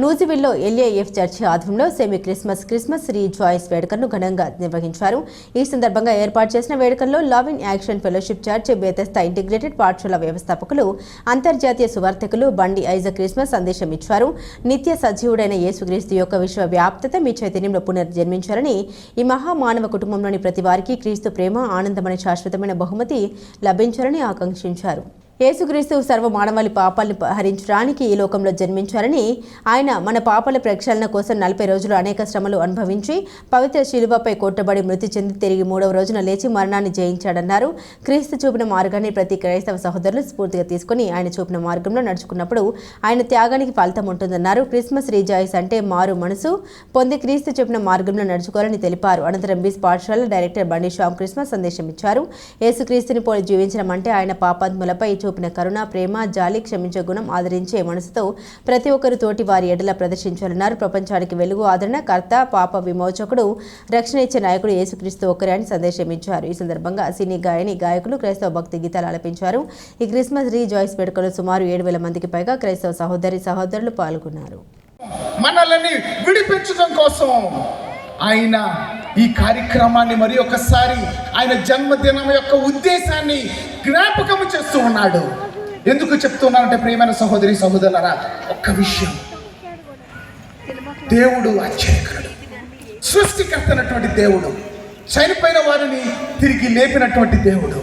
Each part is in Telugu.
నూజివీడ్లో ఎల్ఏఎఫ్ చర్చి ఆధ్వర్యంలో సెమీ క్రిస్మస్ రీ జాయ్స్ వేడుకలను ఘనంగా నిర్వహించారు. ఈ సందర్భంగా ఏర్పాటు చేసిన వేడుకల్లో love in action fellowship church Bethesda integrated పాఠశాల వ్యవస్థాపకులు అంతర్జాతీయ సువార్థికులు బండి ఐజక్ క్రిస్మస్ సందేశం ఇచ్చారు. నిత్య సజీవుడైన యేసుక్రీస్తు యొక్క విశ్వ వ్యాప్తత మీ చైతన్యంలో పునర్జన్మించారని, ఈ మహామానవ కుటుంబంలోని ప్రతి వారికి క్రీస్తు ప్రేమ, ఆనందమనే శాశ్వతమైన బహుమతి లభించాలని ఆకాంక్షించారు. యేసుక్రీస్తు సర్వ మానవాళి పాపాలను హరించడానికి ఈ లోకంలో జన్మించారని, ఆయన మన పాపాల ప్రక్షాళన కోసం 40 రోజులు అనేక శ్రమలు అనుభవించి పవిత్ర శిలువపై కొట్టబడి మృతి చెంది తిరిగి 3వ రోజున లేచి మరణాన్ని జయించాడన్నారు. క్రీస్తు చూపిన మార్గాన్ని ప్రతి క్రైస్తవ సహోదరులు స్ఫూర్తిగా తీసుకుని ఆయన చూపిన మార్గంలో నడుచుకున్నప్పుడు ఆయన త్యాగానికి ఫలితం ఉంటుందన్నారు. క్రిస్మస్ రీజాయిస్ అంటే మారు మనసు పొంది క్రీస్తు చూపిన మార్గంలో నడుచుకోవాలని తెలిపారు. అనంతరం బీస్ పాఠశాల డైరెక్టర్ బండి శ్యామ్ క్రిస్మస్ సందేశం ఇచ్చారు. యేసుక్రీస్తుని పోలి జీవించడం అంటే ఆయన పాపాత్ములపై చూపిన కరుణ, ప్రేమ, జాలి, క్షమించే గుణం, ఆదరించే మనసుతో ప్రతి ఒక్కరు తోటి వారి ఎడల ప్రదర్శించాలన్నారు. ప్రపంచానికి వెలుగు, ఆదరణ, కర్త, పాప విమోచకుడు, రక్షణ ఇచ్చే నాయకుడు యేసుక్రీస్తు ఒక్కరే అని సందేశం ఇచ్చారు. ఈ సందర్భంగా సినీ గాయకులు క్రైస్తవ భక్తి గీతాలు ఆలపించారు. ఈ క్రిస్మస్ రీ జాయ్స్ వేడుకలో సుమారు 7,000 మందికి పైగా క్రైస్తవ సహోదరులు పాల్గొన్నారు. మనల్ని విడిపించడం కోసం ఆయన ఈ కార్యక్రమాన్ని మరి ఒకసారి ఆయన జన్మదినం యొక్క ఉద్దేశాన్ని జ్ఞాపకం చేస్తూ ఉన్నాడు. ఎందుకు చెప్తున్నానంటే ప్రియమైన సహోదరి సహోదరులారా, ఒక్క విషయం, దేవుడు ఆశ్చర్యకరుడు, సృష్టికర్తనటువంటి దేవుడు, చనిపోయిన వారిని తిరిగి లేపినటువంటి దేవుడు,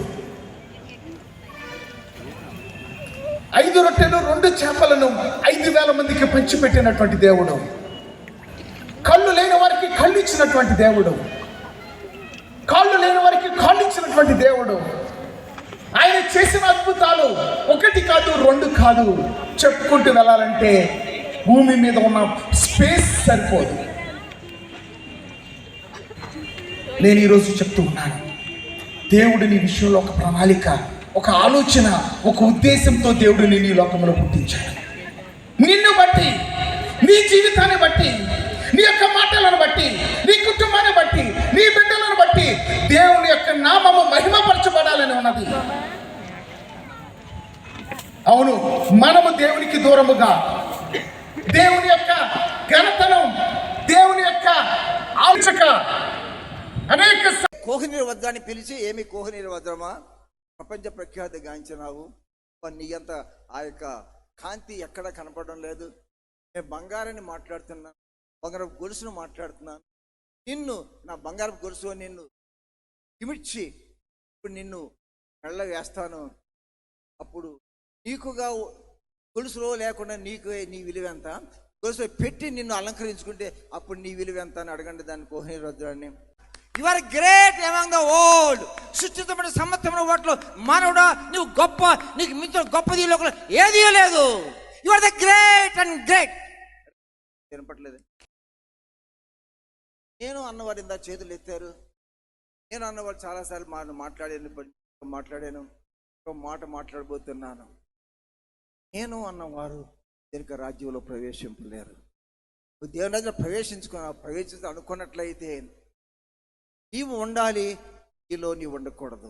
5 రొట్టెలు 2 చేపలను 5,000 మందికి పంచిపెట్టినటువంటి దేవుడు, కళ్ళు లేని వారికి కళ్ళు ఇచ్చినటువంటి దేవుడు, కాళ్ళు లేని వారికి కాళ్ళు ఇచ్చినటువంటి దేవుడు. ఆయన చేసిన అద్భుతాలు 1 కాదు 2 కాదు, చెప్పుకుంటూ వెళ్ళాలంటే భూమి మీద ఉన్న స్పేస్ సరిపోదు. నేను ఈరోజు చెప్తూ ఉన్నాను, దేవుడు నీ విషయంలో ఒక ప్రణాళిక, ఒక ఆలోచన, ఒక ఉద్దేశంతో దేవుడు నీ లోకంలో పుట్టించాడు. నిన్ను బట్టి, నీ జీవితాన్ని బట్టి, నీ యొక్క మాటలను బట్టి, నీ కుటుంబాన్ని బట్టి, నీ బిడ్డలను బట్టి దేవుని యొక్క నామము మహిమపరచబడాలని ఉన్నది. అవును, మనము దేవునికి దూరముగా దేవుని యొక్క ఘనతను, దేవుని యొక్క ఆలోచక అనేక కోహినీరు వద్దాన్ని పిలిచి, ఏమి కోహినీరు వద్రమా, ప్రపంచ ప్రఖ్యాతి గాంచినావు, నీ అంత ఆ యొక్క కాంతి ఎక్కడ కనపడడం లేదు, నేను బంగారాన్ని మాట్లాడుతున్నాను, బంగారపు గొలుసును మాట్లాడుతున్నాను, నిన్ను నా బంగారపు గొలుసు నిన్ను ఇమిడ్చి ఇప్పుడు నిన్ను మెళ్ళ వేస్తాను, అప్పుడు నీకుగా గొలుసులో లేకుండా నీ విలువ ఎంత, గొలుసులో పెట్టి నిన్ను అలంకరించుకుంటే అప్పుడు నీ విలువ ఎంత అని అడగండి దాన్ని కోహినీరు వద్దాన్ని. You are great among the world. సృష్టితమైన సమస్తమైన వాటిలో మానవుడా నువ్వు గొప్ప, నీకు మించిన గొప్పది లోకంలో ఏదీ లేదు. You are the great and great. వినపట్లేదు. నేను అన్నవారు ఇందా చేతులు ఎత్తారు. నేను అన్నవారు చాలాసార్లు మాట్లాడాను, ఒక మాట మాట్లాడబోతున్నాను. నేను అన్నవారు దీనికి రాజ్యంలో ప్రవేశింపలేరు. దేవుని రాజ్యంలో ప్రవేశించు అనుకున్నట్లయితే నీవు ఉండాలి, నీలో నీవు ఉండకూడదు.